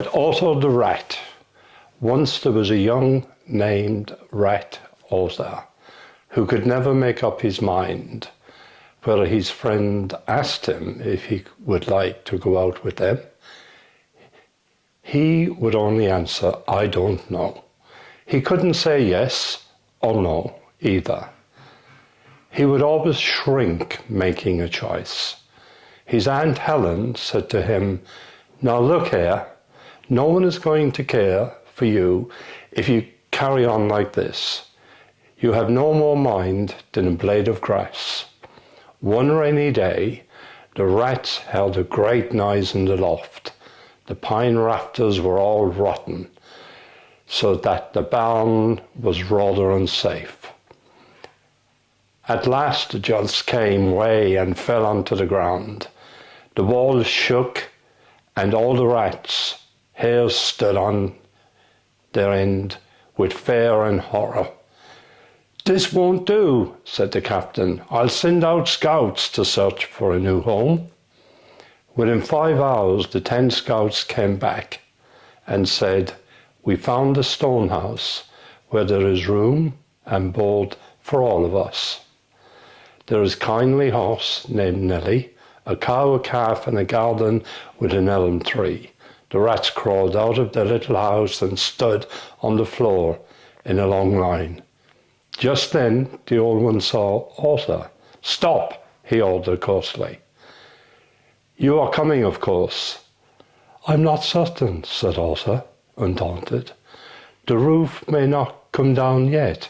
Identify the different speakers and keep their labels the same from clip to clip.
Speaker 1: Otto the rat. Once there was a young named rat Otto who could never make up his mind whether his friend asked him if he would like to go out with them. He would only answer, I don't know. He couldn't say yes or no either. He would always shrink making a choice. His Aunt Helen said to him, now look here, no one is going to care for you if you carry on like this. You have no more mind than a blade of grass. One rainy day, the rats held a great noise in the loft. The pine rafters were all rotten, so that the barn was rather unsafe. At last the jolts came way and fell onto the ground. The walls shook, and all the rats' hairs stood on their end with fear and horror. This won't do, said the captain. I'll send out scouts to search for a new home. Within 5 hours, the 10 scouts came back and said, we found a stone house where there is room and board for all of us. There is a kindly horse named Nelly, a cow, a calf, and a garden with an elm tree. The rats crawled out of their little house and stood on the floor in a long line. Just then, the old one saw Otto. Stop, he ordered coarsely. You are coming, of course. I'm not certain, said Otto, undaunted. The roof may not come down yet.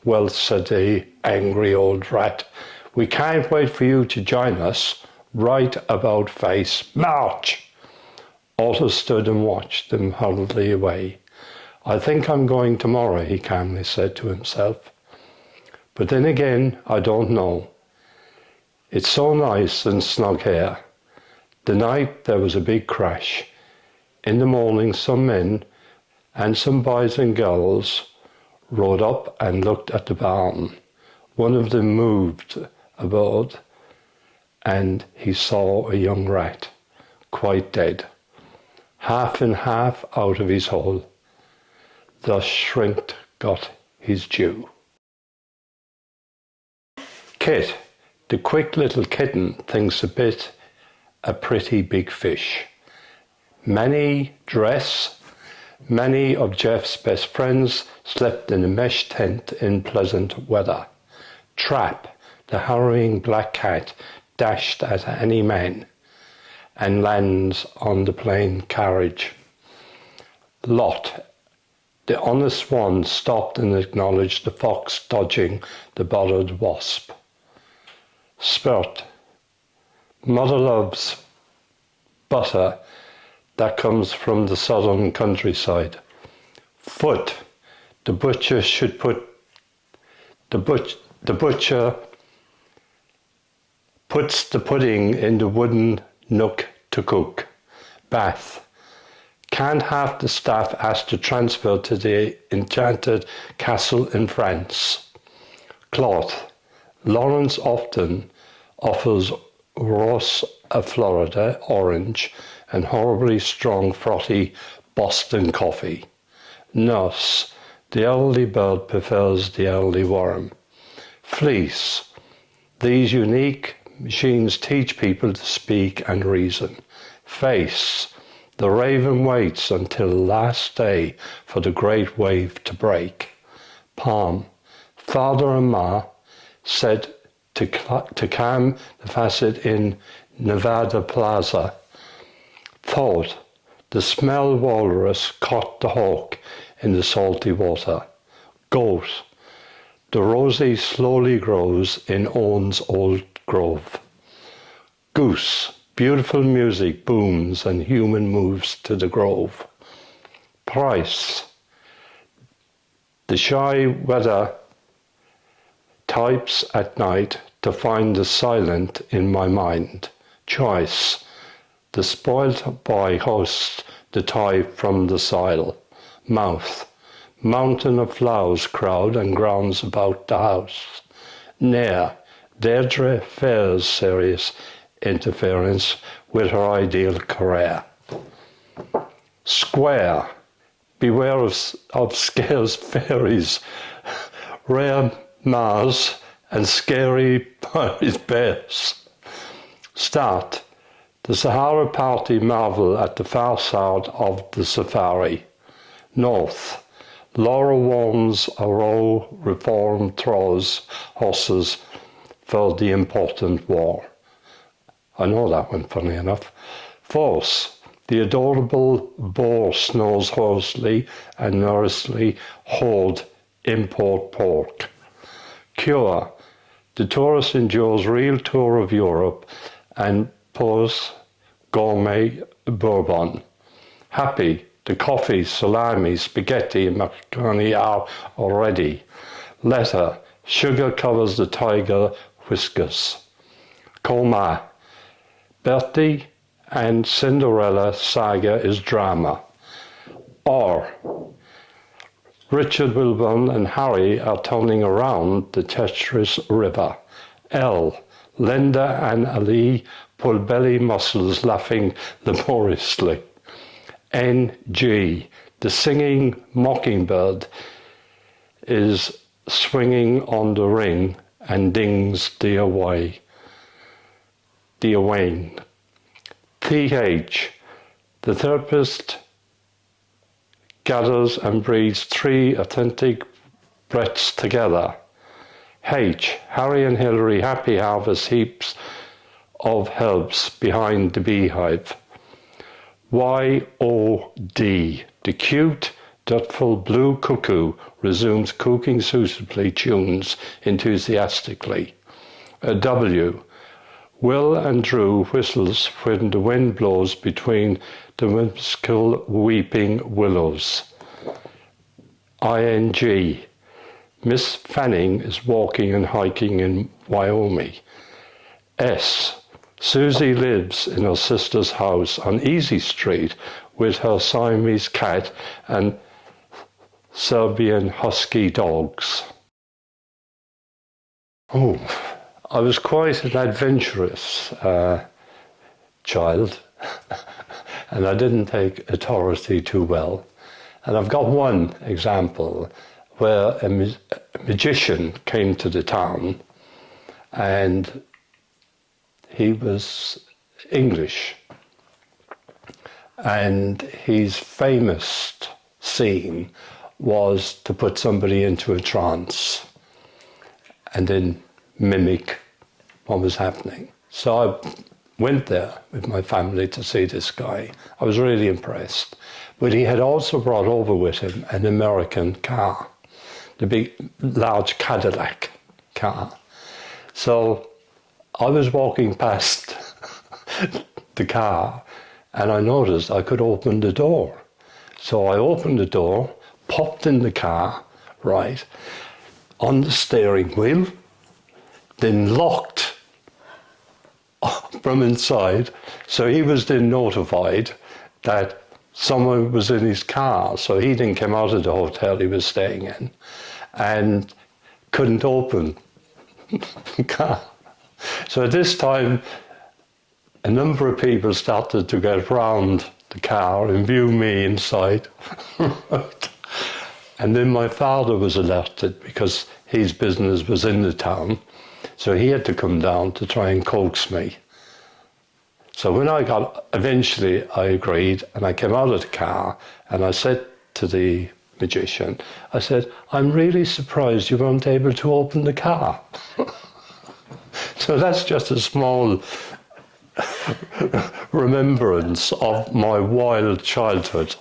Speaker 1: Well, said the angry old rat, we can't wait for you to join us. Right about face, march! Otto stood and watched them hurriedly away. I think I'm going tomorrow, he calmly said to himself. But then again, I don't know. It's so nice and snug here. The night there was a big crash. In the morning, some men and some boys and girls rode up and looked at the barn. One of them moved about, and he saw a young rat, quite dead, half and half out of his hole. Thus Shrink got his due. Kit, the quick little kitten, thinks a pretty big fish. Many of Jeff's best friends slept in a mesh tent in pleasant weather. Trap, the harrowing black cat, dashed at any man and lands on the plain carriage. Lot, the honest one, stopped and acknowledged the fox dodging the bothered wasp. Spurt, mother loves butter that comes from the southern countryside. Foot, the butcher puts the pudding in the wooden nook to cook. Bath, can't have the staff asked to transfer to the enchanted castle in France. Cloth, Lawrence often offers Ross a Florida orange and horribly strong frothy Boston coffee. Nurse, the early bird prefers the early worm. Fleece, these unique machines teach people to speak and reason. Face, the raven waits until the last day for the great wave to break. Palm, father and ma said to calm the facet in Nevada Plaza. Thought, the smell walrus caught the hawk in the salty water. Goat, the rosy slowly grows in Owen's old grove. Goose, beautiful music booms and human moves to the grove. Price, the shy weather types at night to find the silent in my mind. Choice, the spoilt boy hosts the toy from the soil. Mouth, mountain of flowers crowd and grounds about the house. Near, Deirdre fears serious interference with her ideal career. Square. Beware of scarce fairies, rare Mars, and scary bears. Start. The Sahara Party marvel at the far side of the safari. North. Laura warns a row reform throws horses for the important war. I know that one, funny enough. Force. The adorable boar snores hoarsely and nervously hoard import pork. Cure. The tourist endures real tour of Europe and pours gourmet bourbon. Happy. The coffee, salami, spaghetti and macaroni are already. Letter. Sugar covers the tiger whiskers. Coma. Bertie and Cinderella saga is drama. Or. Richard Wilburn and Harry are turning around the treacherous river. L. Linda and Ali pull belly muscles laughing laboriously. N.G. The singing mockingbird is swinging on the ring and dings dear Wayne. Th. The therapist gathers and breathes 3 authentic breaths together. H. Harry and Hilary happy harvest heaps of herbs behind the beehive. Y.O.D. The cute, dutiful blue cuckoo resumes cooking suitably, tunes enthusiastically. W. Will and Drew whistles when the wind blows between the whimsical weeping willows. I.N.G. Miss Fanning is walking and hiking in Wyoming. S. Susie lives in her sister's house on Easy Street with her Siamese cat and Serbian husky dogs. Oh, I was quite an adventurous child, and I didn't take authority too well. And I've got one example where a magician came to the town, and he was English, and his famous scene was to put somebody into a trance and then mimic what was happening. So I went there with my family to see this guy. I was really impressed. But he had also brought over with him an American car, the big, large Cadillac car. So I was walking past the car and I noticed I could open the door. So I opened the door, popped in the car, right, on the steering wheel, then locked from inside. So he was then notified that someone was in his car. So he then came out of the hotel he was staying in and couldn't open the car. So at this time, a number of people started to get round the car and view me inside. And then my father was alerted because his business was in the town. So he had to come down to try and coax me. So when eventually I agreed and I came out of the car and I said to the magician, I said, I'm really surprised you weren't able to open the car. So that's just a small remembrance of my wild childhood.